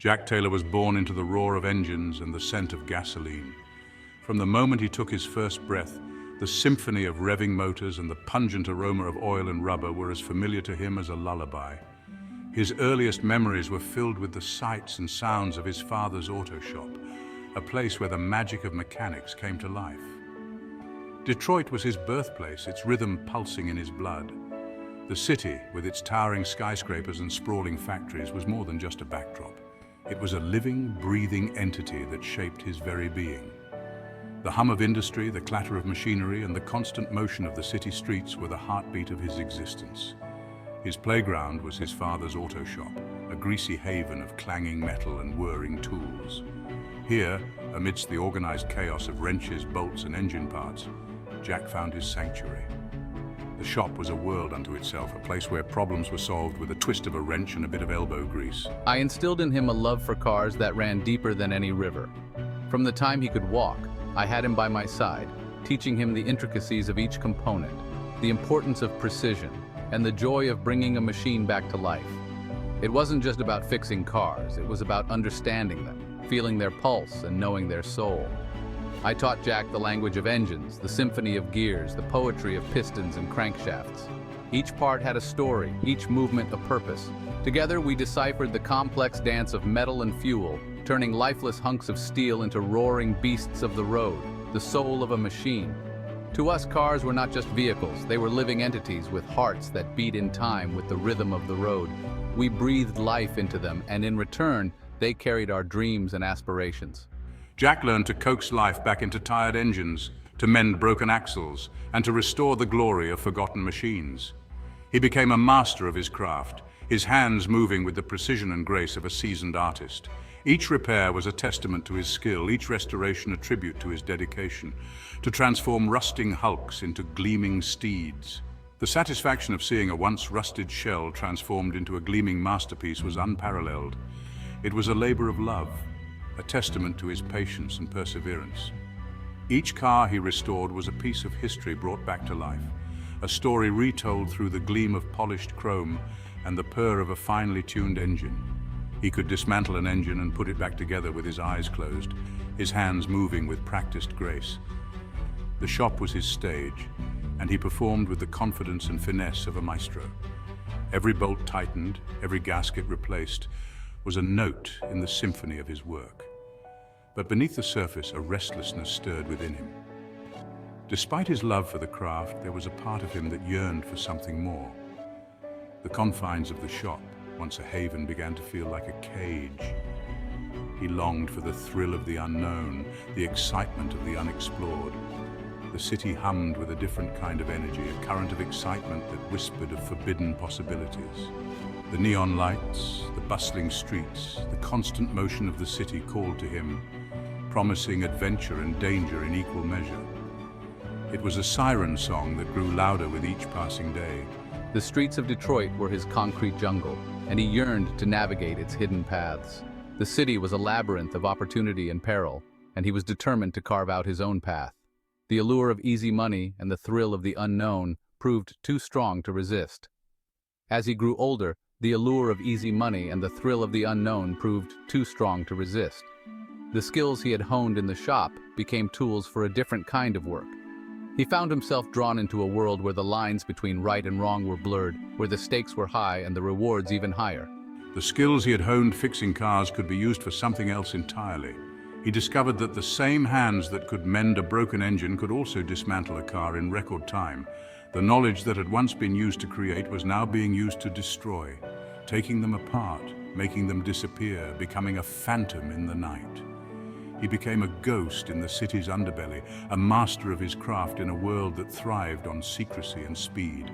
Jack Taylor was born into the roar of engines and the scent of gasoline. From the moment he took his first breath, the symphony of revving motors and the pungent aroma of oil and rubber were as familiar to him as a lullaby. His earliest memories were filled with the sights and sounds of his father's auto shop, a place where the magic of mechanics came to life. Detroit was his birthplace, its rhythm pulsing in his blood. The city, with its towering skyscrapers and sprawling factories, was more than just a backdrop. It was a living, breathing entity that shaped his very being. The hum of industry, the clatter of machinery, and the constant motion of the city streets were the heartbeat of his existence. His playground was his father's auto shop, a greasy haven of clanging metal and whirring tools. Here, amidst the organized chaos of wrenches, bolts, and engine parts, Jack found his sanctuary. The shop was a world unto itself, a place where problems were solved with a twist of a wrench and a bit of elbow grease. I instilled in him a love for cars that ran deeper than any river. From the time he could walk, I had him by my side, teaching him the intricacies of each component, the importance of precision, and the joy of bringing a machine back to life. It wasn't just about fixing cars, it was about understanding them, feeling their pulse, and knowing their soul. I taught Jack the language of engines, the symphony of gears, the poetry of pistons and crankshafts. Each part had a story, each movement a purpose. Together we deciphered the complex dance of metal and fuel, turning lifeless hunks of steel into roaring beasts of the road, the soul of a machine. To us, cars were not just vehicles, they were living entities with hearts that beat in time with the rhythm of the road. We breathed life into them, and in return, they carried our dreams and aspirations. Jack learned to coax life back into tired engines, to mend broken axles, and to restore the glory of forgotten machines. He became a master of his craft, his hands moving with the precision and grace of a seasoned artist. Each repair was a testament to his skill, each restoration a tribute to his dedication, to transform rusting hulks into gleaming steeds. The satisfaction of seeing a once rusted shell transformed into a gleaming masterpiece was unparalleled. It was a labor of love, a testament to his patience and perseverance. Each car he restored was a piece of history brought back to life, a story retold through the gleam of polished chrome and the purr of a finely tuned engine. He could dismantle an engine and put it back together with his eyes closed, his hands moving with practiced grace. The shop was his stage, and he performed with the confidence and finesse of a maestro. Every bolt tightened, every gasket replaced, was a note in the symphony of his work. But beneath the surface, a restlessness stirred within him. Despite his love for the craft, there was a part of him that yearned for something more. The confines of the shop, once a haven, began to feel like a cage. He longed for the thrill of the unknown, the excitement of the unexplored. The city hummed with a different kind of energy, a current of excitement that whispered of forbidden possibilities. The neon lights, the bustling streets, the constant motion of the city called to him, promising adventure and danger in equal measure. It was a siren song that grew louder with each passing day. The streets of Detroit were his concrete jungle, and he yearned to navigate its hidden paths. The city was a labyrinth of opportunity and peril, and he was determined to carve out his own path. The allure of easy money and the thrill of the unknown proved too strong to resist. As he grew older, the allure of easy money and the thrill of the unknown proved too strong to resist. The skills he had honed in the shop became tools for a different kind of work. He found himself drawn into a world where the lines between right and wrong were blurred, where the stakes were high and the rewards even higher. The skills he had honed fixing cars could be used for something else entirely. He discovered that the same hands that could mend a broken engine could also dismantle a car in record time. The knowledge that had once been used to create was now being used to destroy, taking them apart, making them disappear, becoming a phantom in the night. He became a ghost in the city's underbelly, a master of his craft in a world that thrived on secrecy and speed.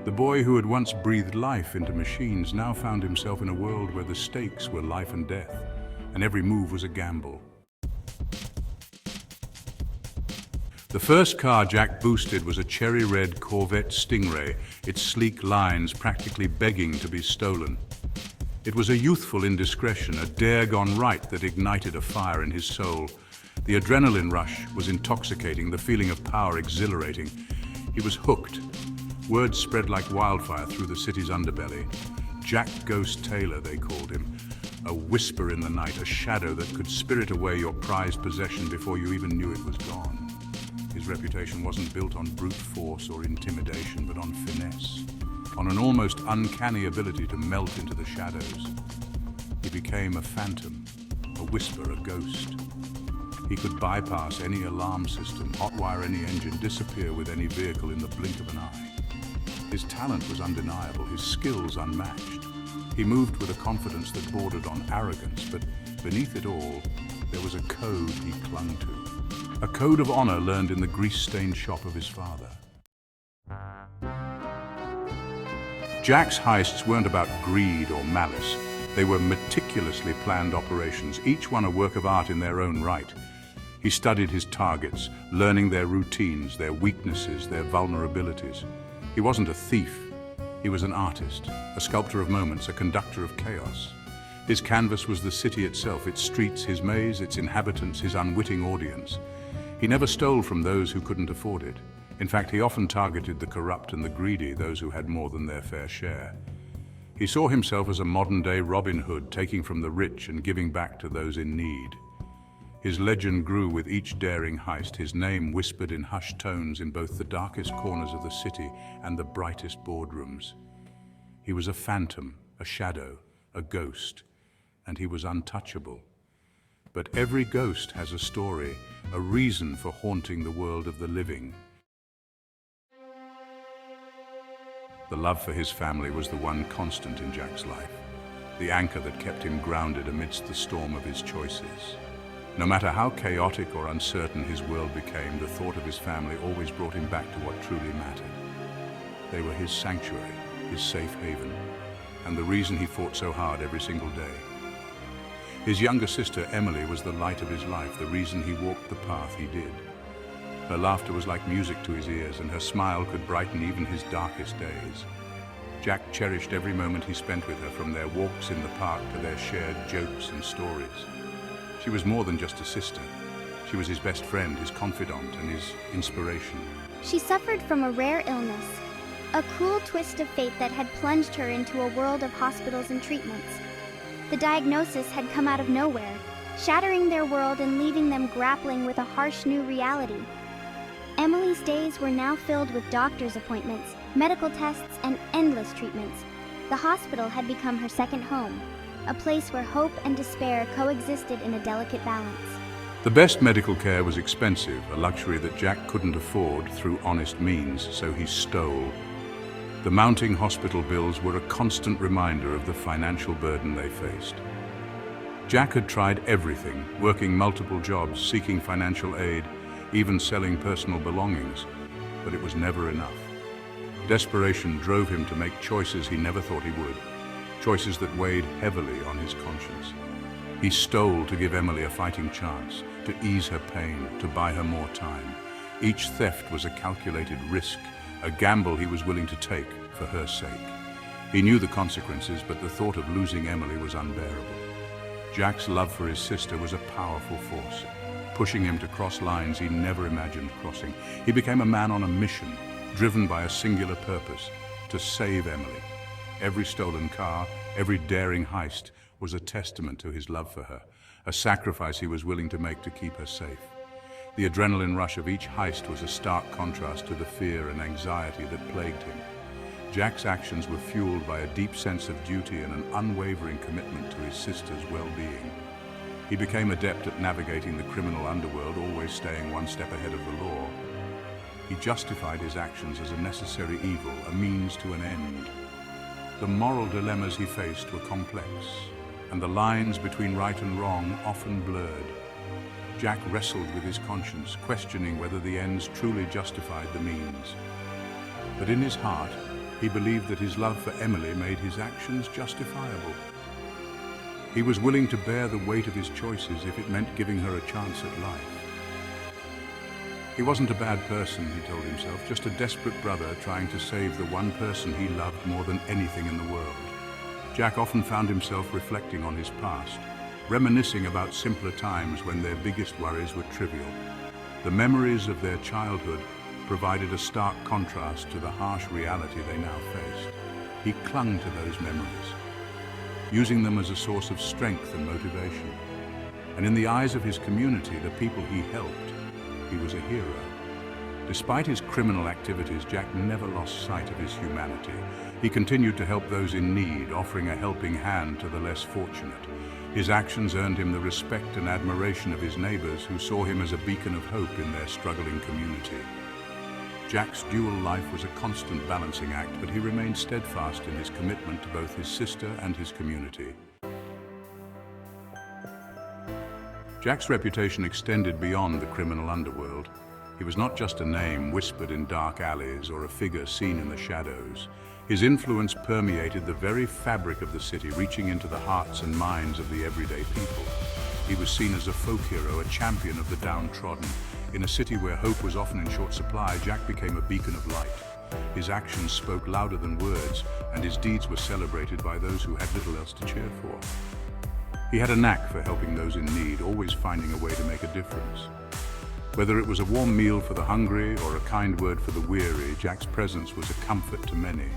The boy who had once breathed life into machines now found himself in a world where the stakes were life and death, and every move was a gamble. The first car Jack boosted was a cherry-red Corvette Stingray, its sleek lines practically begging to be stolen. It was a youthful indiscretion, a dare gone right that ignited a fire in his soul. The adrenaline rush was intoxicating, the feeling of power exhilarating. He was hooked. Word spread like wildfire through the city's underbelly. Jack Ghost Taylor, they called him. a whisper in the night, a shadow that could spirit away your prized possession before you even knew it was gone. His reputation wasn't built on brute force or intimidation, but on finesse, on an almost uncanny ability to melt into the shadows. He became a phantom, a whisper, a ghost. He could bypass any alarm system, hotwire any engine, disappear with any vehicle in the blink of an eye. His talent was undeniable, his skills unmatched. He moved with a confidence that bordered on arrogance, but beneath it all, there was a code he clung to. A code of honor learned in the grease-stained shop of his father. Jack's heists weren't about greed or malice. They were meticulously planned operations, each one a work of art in their own right. He studied his targets, learning their routines, their weaknesses, their vulnerabilities. He wasn't a thief. He was an artist, a sculptor of moments, a conductor of chaos. His canvas was the city itself, its streets, his maze, its inhabitants, his unwitting audience. He never stole from those who couldn't afford it. In fact, he often targeted the corrupt and the greedy, those who had more than their fair share. He saw himself as a modern-day Robin Hood, taking from the rich and giving back to those in need. His legend grew with each daring heist, his name whispered in hushed tones in both the darkest corners of the city and the brightest boardrooms. He was a phantom, a shadow, a ghost, and he was untouchable. But every ghost has a story, a reason for haunting the world of the living. The love for his family was the one constant in Jack's life, the anchor that kept him grounded amidst the storm of his choices. No matter how chaotic or uncertain his world became, the thought of his family always brought him back to what truly mattered. They were his sanctuary, his safe haven, and the reason he fought so hard every single day. His younger sister, Emily, was the light of his life, the reason he walked the path he did. Her laughter was like music to his ears, and her smile could brighten even his darkest days. Jack cherished every moment he spent with her, from their walks in the park to their shared jokes and stories. She was more than just a sister. She was his best friend, his confidant, and his inspiration. She suffered from a rare illness, a cruel twist of fate that had plunged her into a world of hospitals and treatments. The diagnosis had come out of nowhere, shattering their world and leaving them grappling with a harsh new reality. Emily's days were now filled with doctor's appointments, medical tests, and endless treatments. The hospital had become her second home, a place where hope and despair coexisted in a delicate balance. The best medical care was expensive, a luxury that Jack couldn't afford through honest means, so he stole. The mounting hospital bills were a constant reminder of the financial burden they faced. Jack had tried everything, working multiple jobs, seeking financial aid, even selling personal belongings, but it was never enough. Desperation drove him to make choices he never thought he would, choices that weighed heavily on his conscience. He stole to give Emily a fighting chance, to ease her pain, to buy her more time. Each theft was a calculated risk, a gamble he was willing to take for her sake. He knew the consequences, but the thought of losing Emily was unbearable. Jack's love for his sister was a powerful force, pushing him to cross lines he never imagined crossing. He became a man on a mission, driven by a singular purpose: to save Emily. Every stolen car, every daring heist was a testament to his love for her, a sacrifice he was willing to make to keep her safe. The adrenaline rush of each heist was a stark contrast to the fear and anxiety that plagued him. Jack's actions were fueled by a deep sense of duty and an unwavering commitment to his sister's well-being. He became adept at navigating the criminal underworld, always staying one step ahead of the law. He justified his actions as a necessary evil, a means to an end. The moral dilemmas he faced were complex, and the lines between right and wrong often blurred. Jack wrestled with his conscience, questioning whether the ends truly justified the means. But in his heart, he believed that his love for Emily made his actions justifiable. He was willing to bear the weight of his choices if it meant giving her a chance at life. He wasn't a bad person, he told himself, just a desperate brother trying to save the one person he loved more than anything in the world. Jack often found himself reflecting on his past, reminiscing about simpler times when their biggest worries were trivial. The memories of their childhood provided a stark contrast to the harsh reality they now faced. He clung to those memories, using them as a source of strength and motivation. And in the eyes of his community, the people he helped, he was a hero. Despite his criminal activities, Jack never lost sight of his humanity. He continued to help those in need, offering a helping hand to the less fortunate. His actions earned him the respect and admiration of his neighbors, who saw him as a beacon of hope in their struggling community. Jack's dual life was a constant balancing act, but he remained steadfast in his commitment to both his sister and his community. Jack's reputation extended beyond the criminal underworld. He was not just a name whispered in dark alleys or a figure seen in the shadows. His influence permeated the very fabric of the city, reaching into the hearts and minds of the everyday people. He was seen as a folk hero, a champion of the downtrodden. In a city where hope was often in short supply, Jack became a beacon of light. His actions spoke louder than words, and his deeds were celebrated by those who had little else to cheer for. He had a knack for helping those in need, always finding a way to make a difference. Whether it was a warm meal for the hungry or a kind word for the weary, Jack's presence was a comfort to many.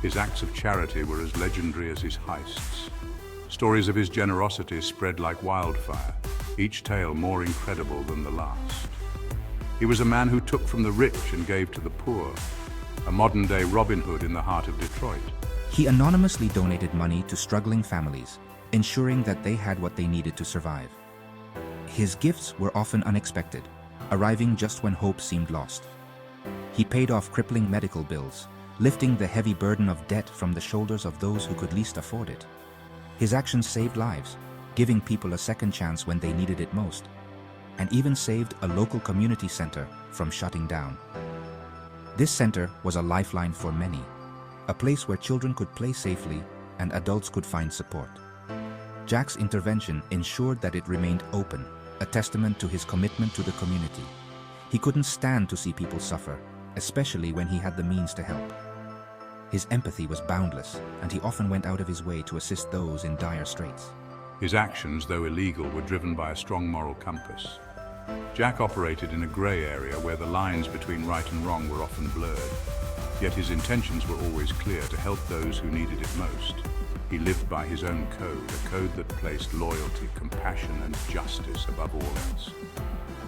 His acts of charity were as legendary as his heists. Stories of his generosity spread like wildfire, each tale more incredible than the last. He was a man who took from the rich and gave to the poor, a modern-day Robin Hood in the heart of Detroit. He anonymously donated money to struggling families, ensuring that they had what they needed to survive. His gifts were often unexpected, arriving just when hope seemed lost. He paid off crippling medical bills, lifting the heavy burden of debt from the shoulders of those who could least afford it. His actions saved lives, giving people a second chance when they needed it most, and even saved a local community center from shutting down. This center was a lifeline for many, a place where children could play safely and adults could find support. Jack's intervention ensured that it remained open, a testament to his commitment to the community. He couldn't stand to see people suffer, especially when he had the means to help. His empathy was boundless, and he often went out of his way to assist those in dire straits. His actions, though illegal, were driven by a strong moral compass. Jack operated in a grey area where the lines between right and wrong were often blurred, yet his intentions were always clear: to help those who needed it most. He lived by his own code, a code that placed loyalty, compassion, and justice above all else.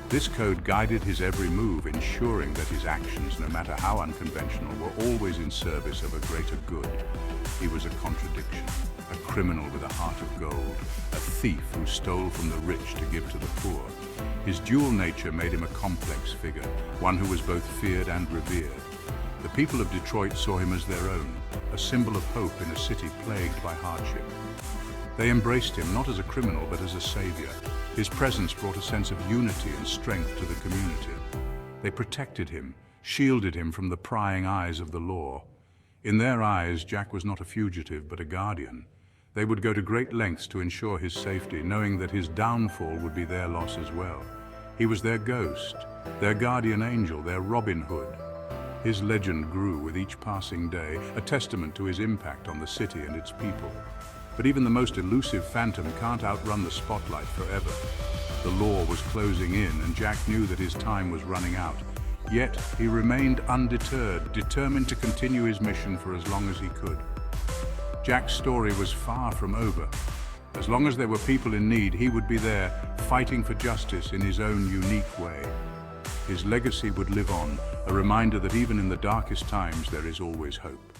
This code guided his every move, ensuring that his actions, no matter how unconventional, were always in service of a greater good. He was a contradiction, a criminal with a heart of gold, a thief who stole from the rich to give to the poor. His dual nature made him a complex figure, one who was both feared and revered. The people of Detroit saw him as their own, a symbol of hope in a city plagued by hardship. They embraced him not as a criminal but as a savior. His presence brought a sense of unity and strength to the community. They protected him, shielded him from the prying eyes of the law. In their eyes, Jack was not a fugitive but a guardian. They would go to great lengths to ensure his safety, knowing that his downfall would be their loss as well. He was their ghost, their guardian angel, their Robin Hood. His legend grew with each passing day, a testament to his impact on the city and its people. But even the most elusive phantom can't outrun the spotlight forever. The law was closing in, and Jack knew that his time was running out. Yet he remained undeterred, determined to continue his mission for as long as he could. Jack's story was far from over. As long as there were people in need, he would be there, fighting for justice in his own unique way. His legacy would live on, a reminder that even in the darkest times there is always hope.